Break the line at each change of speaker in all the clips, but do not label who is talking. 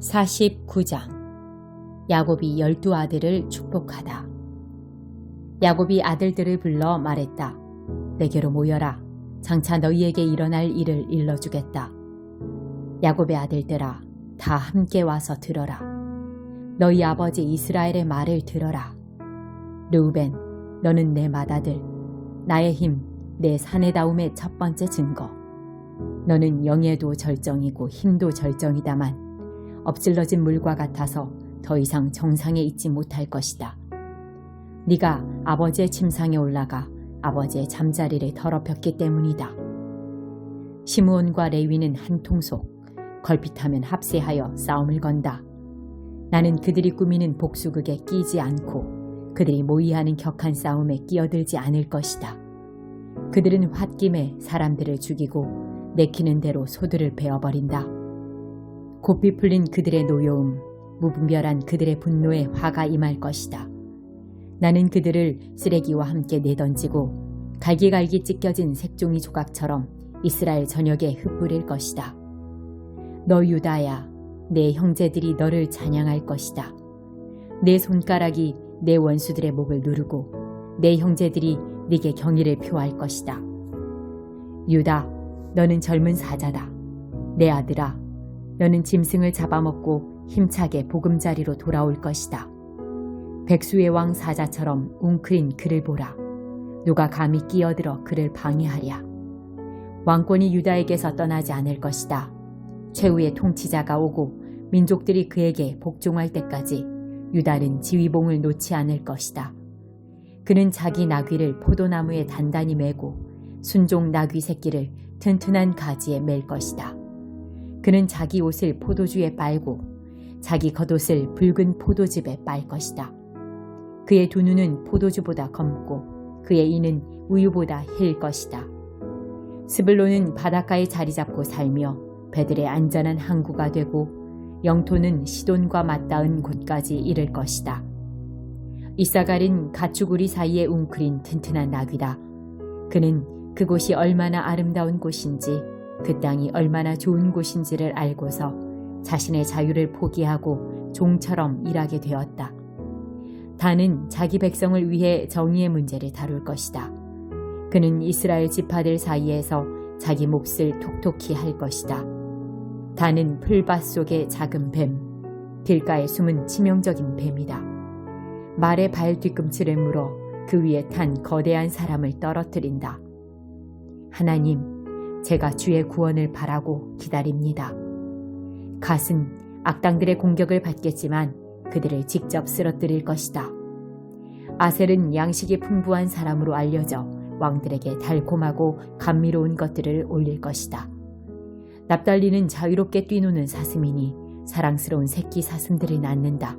49장 야곱이 12 아들을 축복하다. 야곱이 아들들을 불러 말했다. 내게로 모여라. 장차 너희에게 일어날 일을 일러주겠다. 야곱의 아들들아, 다 함께 와서 들어라. 너희 아버지 이스라엘의 말을 들어라. 르우벤, 너는 내 맏아들, 나의 힘, 내 사내다움의 첫 번째 증거. 너는 영예도 절정이고 힘도 절정이다만 엎질러진 물과 같아서 더 이상 정상에 있지 못할 것이다. 네가 아버지의 침상에 올라가 아버지의 잠자리를 더럽혔기 때문이다. 시므온과 레위는 한 통속, 걸핏하면 합세하여 싸움을 건다. 나는 그들이 꾸미는 복수극에 끼지 않고 그들이 모의하는 격한 싸움에 끼어들지 않을 것이다. 그들은 홧김에 사람들을 죽이고 내키는 대로 소들을 베어버린다. 곱비 풀린 그들의 노여움, 무분별한 그들의 분노에 화가 임할 것이다. 나는 그들을 쓰레기와 함께 내던지고 갈기갈기 찢겨진 색종이 조각처럼 이스라엘 전역에 흩뿌릴 것이다. 너 유다야, 내 형제들이 너를 찬양할 것이다. 내 손가락이 내 원수들의 목을 누르고 내 형제들이 네게 경의를 표할 것이다. 유다, 너는 젊은 사자다. 내 아들아, 너는 짐승을 잡아먹고 힘차게 보금자리로 돌아올 것이다. 백수의 왕 사자처럼 웅크린 그를 보라. 누가 감히 끼어들어 그를 방해하랴. 왕권이 유다에게서 떠나지 않을 것이다. 최후의 통치자가 오고 민족들이 그에게 복종할 때까지 유다는 지휘봉을 놓지 않을 것이다. 그는 자기 나귀를 포도나무에 단단히 메고 순종 나귀 새끼를 튼튼한 가지에 맬 것이다. 그는 자기 옷을 포도주에 빨고 자기 겉옷을 붉은 포도즙에 빨 것이다. 그의 두 눈은 포도주보다 검고 그의 이는 우유보다 힐 것이다. 스불론은 바닷가에 자리 잡고 살며 배들의 안전한 항구가 되고 영토는 시돈과 맞닿은 곳까지 이를 것이다. 이사갈은 가축우리 사이에 웅크린 튼튼한 나귀다. 그는 그곳이 얼마나 아름다운 곳인지 그 땅이 얼마나 좋은 곳인지를 알고서 자신의 자유를 포기하고 종처럼 일하게 되었다. 단은 자기 백성을 위해 정의의 문제를 다룰 것이다. 그는 이스라엘 지파들 사이에서 자기 몫을 톡톡히 할 것이다. 단은 풀밭 속의 작은 뱀, 길가에 숨은 치명적인 뱀이다. 말의 발 뒤꿈치를 물어 그 위에 탄 거대한 사람을 떨어뜨린다. 하나님, 제가 주의 구원을 바라고 기다립니다. 갓은 악당들의 공격을 받겠지만 그들을 직접 쓰러뜨릴 것이다. 아셀은 양식이 풍부한 사람으로 알려져 왕들에게 달콤하고 감미로운 것들을 올릴 것이다. 납달리는 자유롭게 뛰노는 사슴이니 사랑스러운 새끼 사슴들을 낳는다.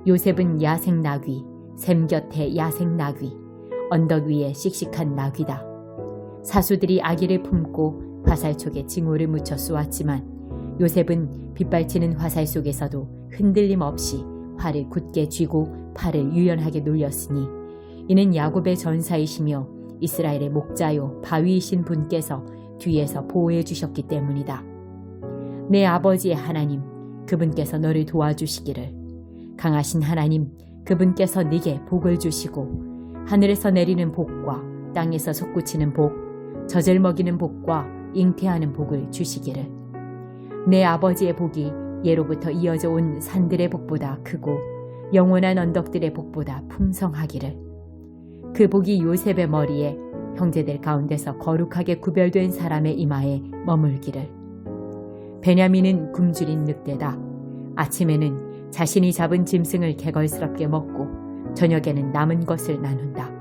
요셉은 야생 나귀, 샘 곁에 야생 나귀, 언덕 위에 씩씩한 나귀다. 사수들이 아기를 품고 화살촉에 징호를 묻혀 쏘았지만 요셉은 빗발치는 화살 속에서도 흔들림 없이 활을 굳게 쥐고 팔을 유연하게 놀렸으니 이는 야곱의 전사이시며 이스라엘의 목자요 바위이신 분께서 뒤에서 보호해 주셨기 때문이다. 내 아버지의 하나님, 그분께서 너를 도와주시기를. 강하신 하나님, 그분께서 네게 복을 주시고 하늘에서 내리는 복과 땅에서 솟구치는 복, 젖을 먹이는 복과 잉태하는 복을 주시기를. 내 아버지의 복이 예로부터 이어져 온 산들의 복보다 크고 영원한 언덕들의 복보다 풍성하기를. 그 복이 요셉의 머리에 형제들 가운데서 거룩하게 구별된 사람의 이마에 머물기를. 베냐민은 굶주린 늑대다. 아침에는 자신이 잡은 짐승을 개걸스럽게 먹고 저녁에는 남은 것을 나눈다.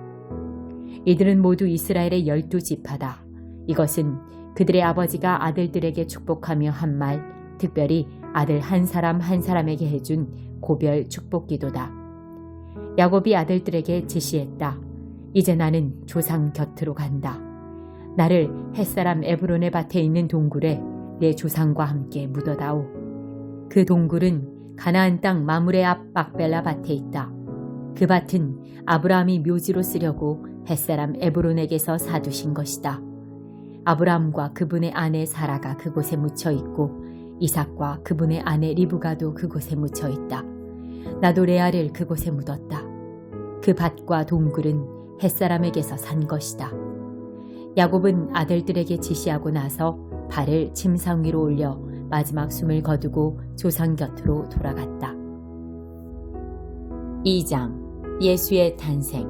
이들은 모두 이스라엘의 12지파다. 이것은 그들의 아버지가 아들들에게 축복하며 한 말, 특별히 아들 한 사람 한 사람에게 해준 고별 축복기도다. 야곱이 아들들에게 지시했다. 이제 나는 조상 곁으로 간다. 나를 햇사람 에브론의 밭에 있는 동굴에 내 조상과 함께 묻어다오. 그 동굴은 가나안 땅 마므레 앞 막벨라 밭에 있다. 그 밭은 아브라함이 묘지로 쓰려고 햇사람 에브론에게서 사두신 것이다. 아브라함과 그분의 아내 사라가 그곳에 묻혀 있고 이삭과 그분의 아내 리브가도 그곳에 묻혀 있다. 나도 레아를 그곳에 묻었다. 그 밭과 동굴은 햇사람에게서 산 것이다. 야곱은 아들들에게 지시하고 나서 발을 침상 위로 올려 마지막 숨을 거두고 조상 곁으로 돌아갔다. 2장 예수의 탄생.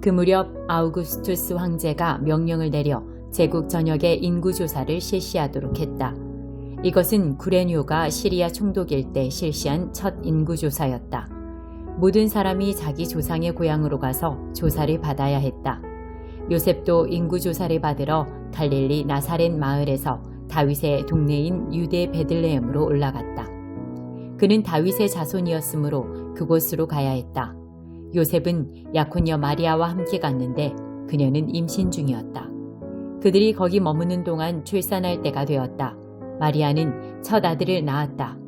그 무렵 아우구스투스 황제가 명령을 내려 제국 전역의 인구조사를 실시하도록 했다. 이것은 구레뇨가 시리아 총독일 때 실시한 첫 인구조사였다. 모든 사람이 자기 조상의 고향으로 가서 조사를 받아야 했다. 요셉도 인구조사를 받으러 갈릴리 나사렛 마을에서 다윗의 동네인 유대 베들레헴으로 올라갔다. 그는 다윗의 자손이었으므로 그곳으로 가야 했다. 요셉은 약혼녀 마리아와 함께 갔는데 그녀는 임신 중이었다. 그들이 거기 머무는 동안 출산할 때가 되었다. 마리아는 첫 아들을 낳았다.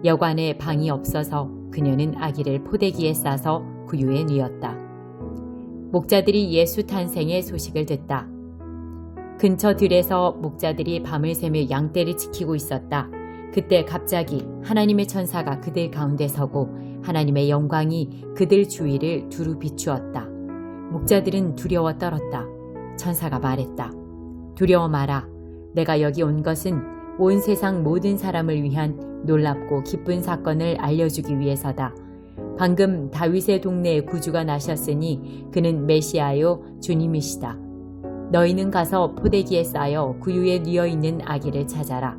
여관에 방이 없어서 그녀는 아기를 포대기에 싸서 구유에 뉘었다. 목자들이 예수 탄생의 소식을 듣다. 근처 들에서 목자들이 밤을 새며 양떼를 지키고 있었다. 그때 갑자기 하나님의 천사가 그들 가운데 서고 하나님의 영광이 그들 주위를 두루 비추었다. 목자들은 두려워 떨었다. 천사가 말했다. 두려워 마라. 내가 여기 온 것은 온 세상 모든 사람을 위한 놀랍고 기쁜 사건을 알려주기 위해서다. 방금 다윗의 동네에 구주가 나셨으니 그는 메시아요 주님이시다. 너희는 가서 포대기에 싸여 구유에 뉘어있는 아기를 찾아라.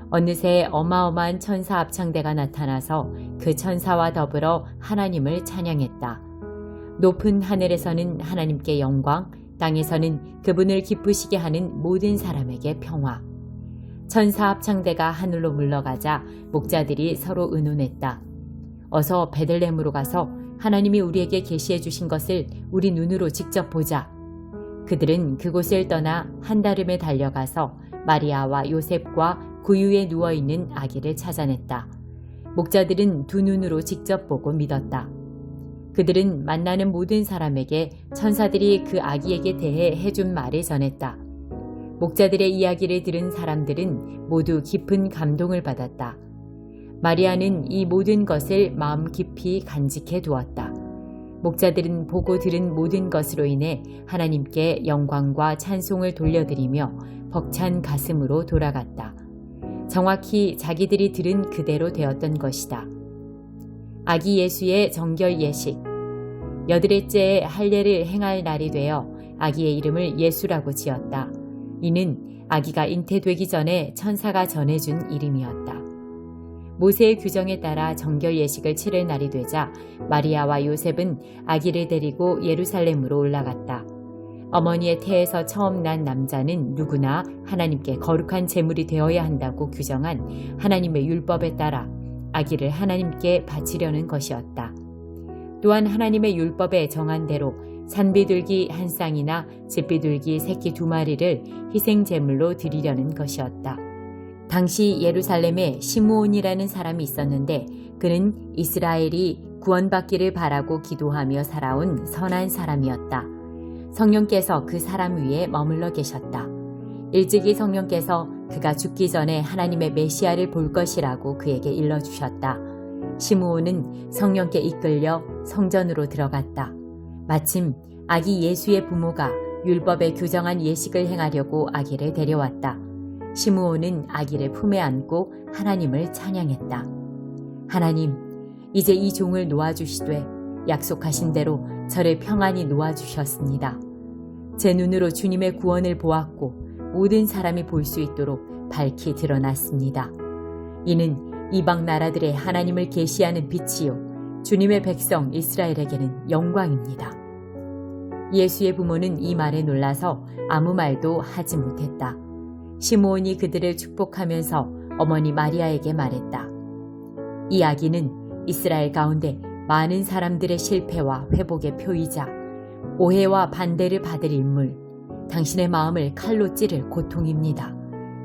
어느새 어마어마한 천사 합창대가 나타나서 그 천사와 더불어 하나님을 찬양했다. 높은 하늘에서는 하나님께 영광, 땅에서는 그분을 기쁘시게 하는 모든 사람에게 평화. 천사 합창대가 하늘로 물러가자 목자들이 서로 의논했다. 어서 베들레헴으로 가서 하나님이 우리에게 계시해 주신 것을 우리 눈으로 직접 보자. 그들은 그곳을 떠나 한다름에 달려가서 마리아와 요셉과 구유에 누워있는 아기를 찾아냈다. 목자들은 두 눈으로 직접 보고 믿었다. 그들은 만나는 모든 사람에게 천사들이 그 아기에게 대해 해준 말을 전했다. 목자들의 이야기를 들은 사람들은 모두 깊은 감동을 받았다. 마리아는 이 모든 것을 마음 깊이 간직해 두었다. 목자들은 보고 들은 모든 것으로 인해 하나님께 영광과 찬송을 돌려드리며 벅찬 가슴으로 돌아갔다. 정확히 자기들이 들은 그대로 되었던 것이다. 아기 예수의 정결 예식. 여드레째에 할례를 행할 날이 되어 아기의 이름을 예수라고 지었다. 이는 아기가 잉태되기 전에 천사가 전해준 이름이었다. 모세의 규정에 따라 정결 예식을 치를 날이 되자 마리아와 요셉은 아기를 데리고 예루살렘으로 올라갔다. 어머니의 태에서 처음 난 남자는 누구나 하나님께 거룩한 제물이 되어야 한다고 규정한 하나님의 율법에 따라 아기를 하나님께 바치려는 것이었다. 또한 하나님의 율법에 정한 대로 산비둘기 한 쌍이나 잿비둘기 새끼 2마리를 희생 제물로 드리려는 것이었다. 당시 예루살렘에 시므온이라는 사람이 있었는데 그는 이스라엘이 구원받기를 바라고 기도하며 살아온 선한 사람이었다. 성령께서 그 사람 위에 머물러 계셨다. 일찍이 성령께서 그가 죽기 전에 하나님의 메시아를 볼 것이라고 그에게 일러주셨다. 시므온은 성령께 이끌려 성전으로 들어갔다. 마침 아기 예수의 부모가 율법에 규정한 예식을 행하려고 아기를 데려왔다. 시므온은 아기를 품에 안고 하나님을 찬양했다. 하나님, 이제 이 종을 놓아주시되 약속하신 대로 저를 평안히 놓아주셨습니다. 제 눈으로 주님의 구원을 보았고 모든 사람이 볼 수 있도록 밝히 드러났습니다. 이는 이방 나라들의 하나님을 계시하는 빛이요 주님의 백성 이스라엘에게는 영광입니다. 예수의 부모는 이 말에 놀라서 아무 말도 하지 못했다. 시므온이 그들을 축복하면서 어머니 마리아에게 말했다. 이 아기는 이스라엘 가운데 많은 사람들의 실패와 회복의 표이자 오해와 반대를 받을 인물, 당신의 마음을 칼로 찌를 고통입니다.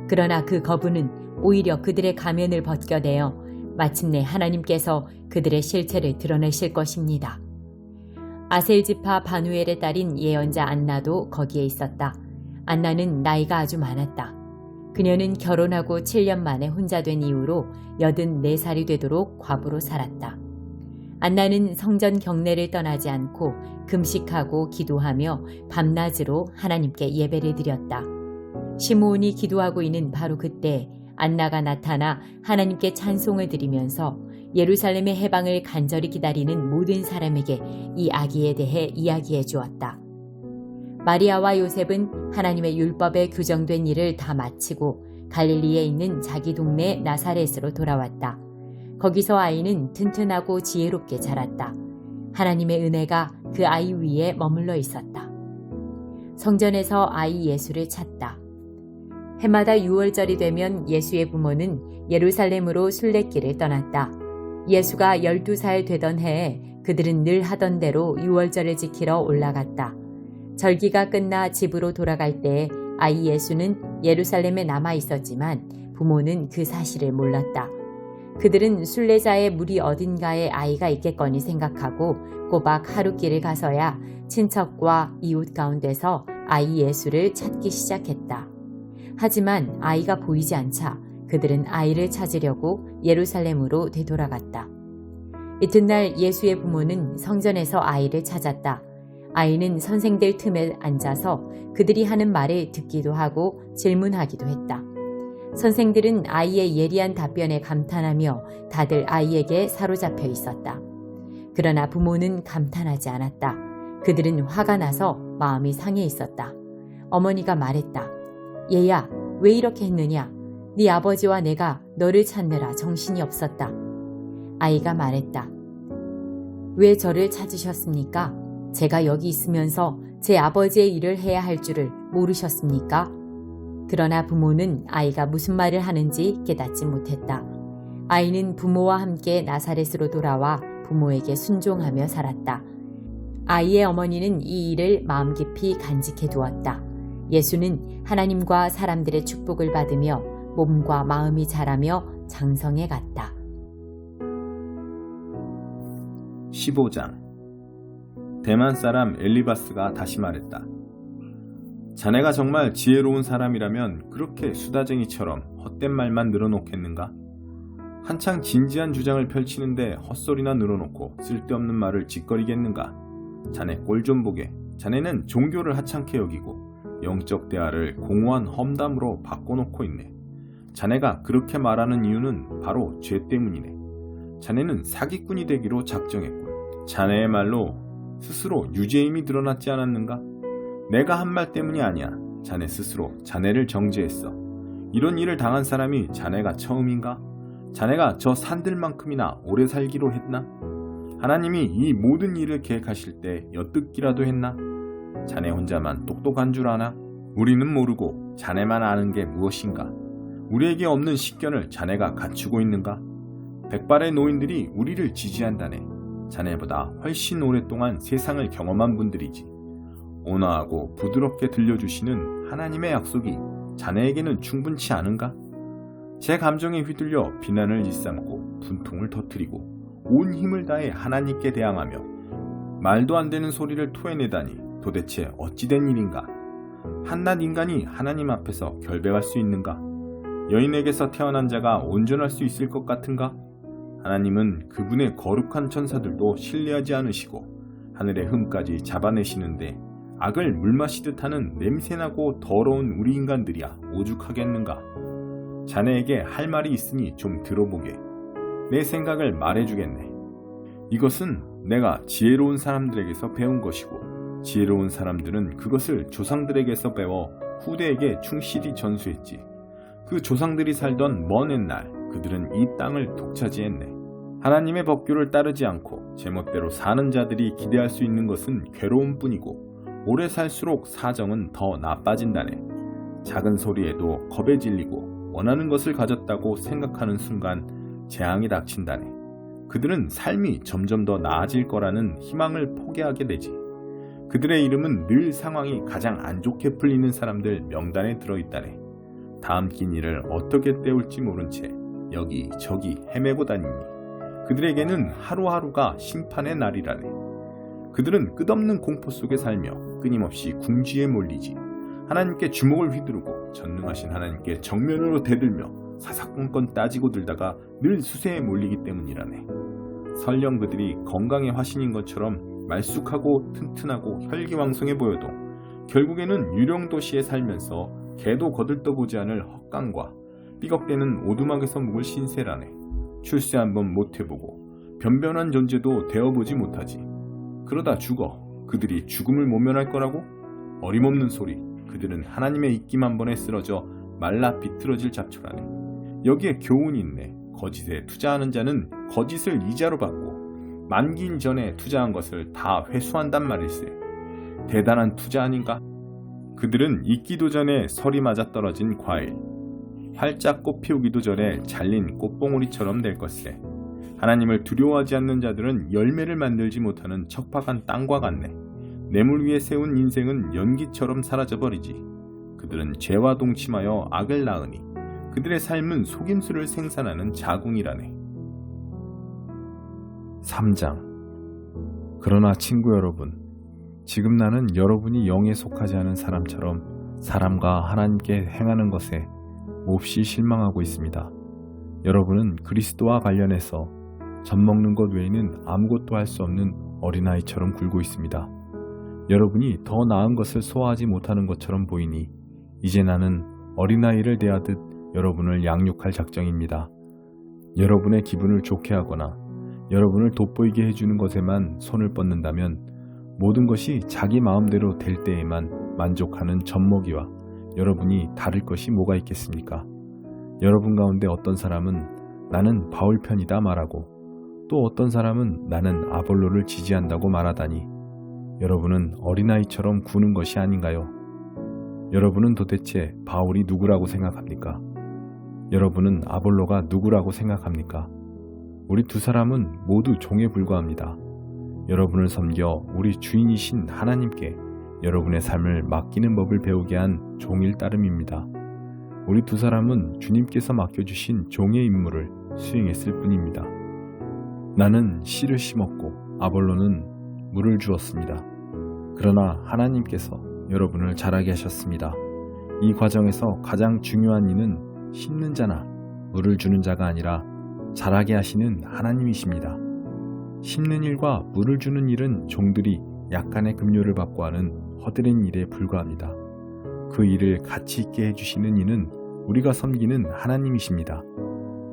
그러나 그 거부는 오히려 그들의 가면을 벗겨내어 마침내 하나님께서 그들의 실체를 드러내실 것입니다. 아셀지파 바누엘의 딸인 예언자 안나도 거기에 있었다. 안나는 나이가 아주 많았다. 그녀는 결혼하고 7년 만에 혼자 된 이후로 84살이 되도록 과부로 살았다. 안나는 성전 경내를 떠나지 않고 금식하고 기도하며 밤낮으로 하나님께 예배를 드렸다. 시므온이 기도하고 있는 바로 그때 안나가 나타나 하나님께 찬송을 드리면서 예루살렘의 해방을 간절히 기다리는 모든 사람에게 이 아기에 대해 이야기해 주었다. 마리아와 요셉은 하나님의 율법에 규정된 일을 다 마치고 갈릴리에 있는 자기 동네 나사렛으로 돌아왔다. 거기서 아이는 튼튼하고 지혜롭게 자랐다. 하나님의 은혜가 그 아이 위에 머물러 있었다. 성전에서 아이 예수를 찾다. 해마다 6월절이 되면 예수의 부모는 예루살렘으로 순례길을 떠났다. 예수가 12살 되던 해에 그들은 늘 하던 대로 6월절을 지키러 올라갔다. 절기가 끝나 집으로 돌아갈 때 아이 예수는 예루살렘에 남아 있었지만 부모는 그 사실을 몰랐다. 그들은 순례자의 무리 어딘가에 아이가 있겠거니 생각하고 꼬박 하루길을 가서야 친척과 이웃 가운데서 아이 예수를 찾기 시작했다. 하지만 아이가 보이지 않자 그들은 아이를 찾으려고 예루살렘으로 되돌아갔다. 이튿날 예수의 부모는 성전에서 아이를 찾았다. 아이는 선생들 틈에 앉아서 그들이 하는 말을 듣기도 하고 질문하기도 했다. 선생들은 아이의 예리한 답변에 감탄하며 다들 아이에게 사로잡혀 있었다. 그러나 부모는 감탄하지 않았다. 그들은 화가 나서 마음이 상해 있었다. 어머니가 말했다. 얘야, 왜 이렇게 했느냐? 네 아버지와 내가 너를 찾느라 정신이 없었다. 아이가 말했다. 왜 저를 찾으셨습니까? 제가 여기 있으면서 제 아버지의 일을 해야 할 줄을 모르셨습니까? 그러나 부모는 아이가 무슨 말을 하는지 깨닫지 못했다. 아이는 부모와 함께 나사렛으로 돌아와 부모에게 순종하며 살았다. 아이의 어머니는 이 일을 마음 깊이 간직해 두었다. 예수는 하나님과 사람들의 축복을 받으며 몸과 마음이 자라며 장성해 갔다.
15장. 대만 사람 엘리바스가 다시 말했다. 자네가 정말 지혜로운 사람이라면 그렇게 수다쟁이처럼 헛된 말만 늘어놓겠는가? 한창 진지한 주장을 펼치는데 헛소리나 늘어놓고 쓸데없는 말을 짓거리겠는가? 자네 꼴 좀 보게. 자네는 종교를 하찮게 여기고 영적 대화를 공허한 험담으로 바꿔놓고 있네. 자네가 그렇게 말하는 이유는 바로 죄 때문이네. 자네는 사기꾼이 되기로 작정했군. 자네의 말로 스스로 유죄임이 드러났지 않았는가? 내가 한 말 때문이 아니야. 자네 스스로 자네를 정죄했어. 이런 일을 당한 사람이 자네가 처음인가? 자네가 저 산들만큼이나 오래 살기로 했나? 하나님이 이 모든 일을 계획하실 때 엿듣기라도 했나? 자네 혼자만 똑똑한 줄 아나? 우리는 모르고 자네만 아는 게 무엇인가? 우리에게 없는 식견을 자네가 갖추고 있는가? 백발의 노인들이 우리를 지지한다네. 자네보다 훨씬 오랫동안 세상을 경험한 분들이지. 온화하고 부드럽게 들려주시는 하나님의 약속이 자네에게는 충분치 않은가? 제 감정에 휘둘려 비난을 일삼고 분통을 터뜨리고 온 힘을 다해 하나님께 대항하며 말도 안 되는 소리를 토해내다니 도대체 어찌된 일인가? 한낱 인간이 하나님 앞에서 결백할 수 있는가? 여인에게서 태어난 자가 온전할 수 있을 것 같은가? 하나님은 그분의 거룩한 천사들도 신뢰하지 않으시고 하늘의 흠까지 잡아내시는데 악을 물마시듯 하는 냄새나고 더러운 우리 인간들이야 오죽하겠는가? 자네에게 할 말이 있으니 좀 들어보게. 내 생각을 말해주겠네. 이것은 내가 지혜로운 사람들에게서 배운 것이고 지혜로운 사람들은 그것을 조상들에게서 배워 후대에게 충실히 전수했지. 그 조상들이 살던 먼 옛날 그들은 이 땅을 독차지했네. 하나님의 법규를 따르지 않고 제멋대로 사는 자들이 기대할 수 있는 것은 괴로움뿐이고 오래 살수록 사정은 더 나빠진다네. 작은 소리에도 겁에 질리고 원하는 것을 가졌다고 생각하는 순간 재앙이 닥친다네. 그들은 삶이 점점 더 나아질 거라는 희망을 포기하게 되지. 그들의 이름은 늘 상황이 가장 안 좋게 풀리는 사람들 명단에 들어있다네. 다음 긴 일을 어떻게 때울지 모른 채 여기저기 헤매고 다니니 그들에게는 하루하루가 심판의 날이라네. 그들은 끝없는 공포 속에 살며 끊임없이 궁지에 몰리지. 하나님께 주먹을 휘두르고 전능하신 하나님께 정면으로 대들며 사사건건 따지고 들다가 늘 수세에 몰리기 때문이라네. 설령 그들이 건강의 화신인 것처럼 말쑥하고 튼튼하고 혈기왕성해 보여도 결국에는 유령도시에 살면서 개도 거들떠보지 않을 헛강과 삐걱대는 오두막에서 묵을 신세라네. 출세 한번 못해보고 변변한 존재도 되어보지 못하지. 그러다 죽어 그들이 죽음을 모면할 거라고? 어림없는 소리. 그들은 하나님의 입김 한 번에 쓰러져 말라 비틀어질 잡초라네. 여기에 교훈이 있네. 거짓에 투자하는 자는 거짓을 이자로 받고 만기인 전에 투자한 것을 다 회수한단 말일세. 대단한 투자 아닌가? 그들은 익기도 전에 설이 맞아 떨어진 과일, 활짝 꽃 피우기도 전에 잘린 꽃봉오리처럼 될 것세. 하나님을 두려워하지 않는 자들은 열매를 만들지 못하는 척박한 땅과 같네. 뇌물 위에 세운 인생은 연기처럼 사라져버리지. 그들은 죄와 동침하여 악을 낳으니 그들의 삶은 속임수를 생산하는 자궁이라네. 3장. 그러나 친구 여러분, 지금 나는 여러분이 영에 속하지 않은 사람처럼 사람과 하나님께 행하는 것에 몹시 실망하고 있습니다. 여러분은 그리스도와 관련해서 젖먹는 것 외에는 아무것도 할 수 없는 어린아이처럼 굴고 있습니다. 여러분이 더 나은 것을 소화하지 못하는 것처럼 보이니 이제 나는 어린아이를 대하듯 여러분을 양육할 작정입니다. 여러분의 기분을 좋게 하거나 여러분을 돋보이게 해주는 것에만 손을 뻗는다면 모든 것이 자기 마음대로 될 때에만 만족하는 젖먹이와 여러분이 다를 것이 뭐가 있겠습니까? 여러분 가운데 어떤 사람은 나는 바울 편이다 말하고 또 어떤 사람은 나는 아볼로를 지지한다고 말하다니 여러분은 어린아이처럼 구는 것이 아닌가요? 여러분은 도대체 바울이 누구라고 생각합니까? 여러분은 아볼로가 누구라고 생각합니까? 우리 두 사람은 모두 종에 불과합니다. 여러분을 섬겨 우리 주인이신 하나님께 여러분의 삶을 맡기는 법을 배우게 한 종일 따름입니다. 우리 두 사람은 주님께서 맡겨주신 종의 임무를 수행했을 뿐입니다. 나는 씨를 심었고 아볼로는 물을 주었습니다. 그러나 하나님께서 여러분을 자라게 하셨습니다. 이 과정에서 가장 중요한 이는 심는 자나 물을 주는 자가 아니라 자라게 하시는 하나님이십니다. 심는 일과 물을 주는 일은 종들이 약간의 급료를 받고 하는 허드렛 일에 불과합니다. 그 일을 가치 있게 해주시는 이는 우리가 섬기는 하나님이십니다.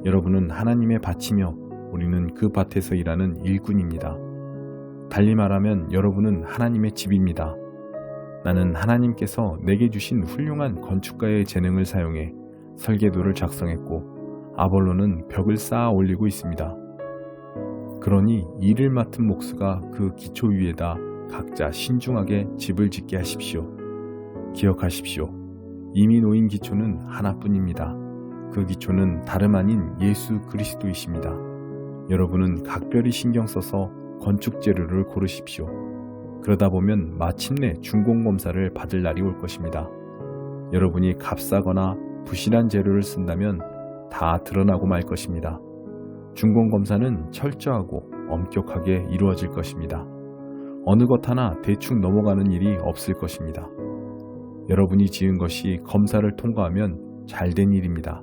여러분은 하나님의 밭이며 우리는 그 밭에서 일하는 일꾼입니다. 달리 말하면 여러분은 하나님의 집입니다. 나는 하나님께서 내게 주신 훌륭한 건축가의 재능을 사용해 설계도를 작성했고 아볼로는 벽을 쌓아 올리고 있습니다. 그러니 일을 맡은 목수가 그 기초 위에다 각자 신중하게 집을 짓게 하십시오. 기억하십시오. 이미 놓인 기초는 하나뿐입니다. 그 기초는 다름 아닌 예수 그리스도이십니다. 여러분은 각별히 신경 써서 건축 재료를 고르십시오. 그러다 보면 마침내 준공검사를 받을 날이 올 것입니다. 여러분이 값싸거나 부실한 재료를 쓴다면 다 드러나고 말 것입니다. 준공검사는 철저하고 엄격하게 이루어질 것입니다. 어느 것 하나 대충 넘어가는 일이 없을 것입니다. 여러분이 지은 것이 검사를 통과하면 잘된 일입니다.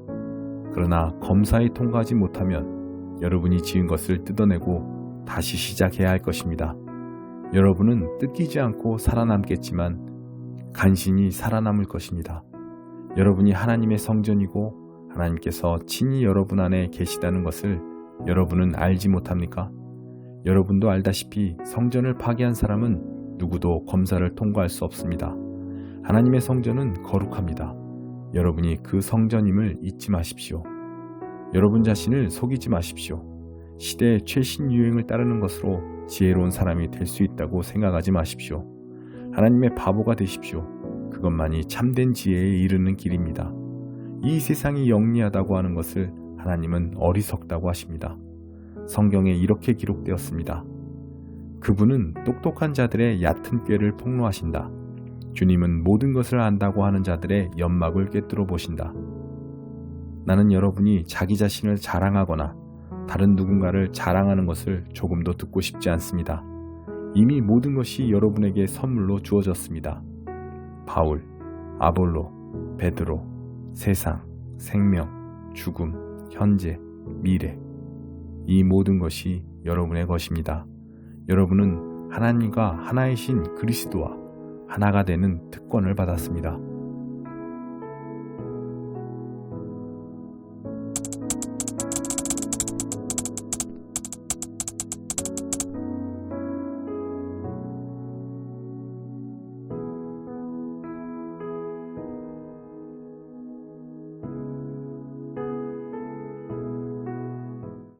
그러나 검사에 통과하지 못하면 여러분이 지은 것을 뜯어내고 다시 시작해야 할 것입니다. 여러분은 뜯기지 않고 살아남겠지만 간신히 살아남을 것입니다. 여러분이 하나님의 성전이고 하나님께서 친히 여러분 안에 계시다는 것을 여러분은 알지 못합니까? 여러분도 알다시피 성전을 파괴한 사람은 누구도 검사를 통과할 수 없습니다. 하나님의 성전은 거룩합니다. 여러분이 그 성전임을 잊지 마십시오. 여러분 자신을 속이지 마십시오. 시대의 최신 유행을 따르는 것으로 지혜로운 사람이 될 수 있다고 생각하지 마십시오. 하나님의 바보가 되십시오. 그것만이 참된 지혜에 이르는 길입니다. 이 세상이 영리하다고 하는 것을 하나님은 어리석다고 하십니다. 성경에 이렇게 기록되었습니다. 그분은 똑똑한 자들의 얕은 꾀를 폭로하신다. 주님은 모든 것을 안다고 하는 자들의 연막을 꿰뚫어 보신다. 나는 여러분이 자기 자신을 자랑하거나 다른 누군가를 자랑하는 것을 조금도 듣고 싶지 않습니다. 이미 모든 것이 여러분에게 선물로 주어졌습니다. 바울, 아볼로, 베드로, 세상, 생명, 죽음, 현재, 미래. 이 모든 것이 여러분의 것입니다. 여러분은 하나님과 하나이신 그리스도와 하나가 되는 특권을 받았습니다.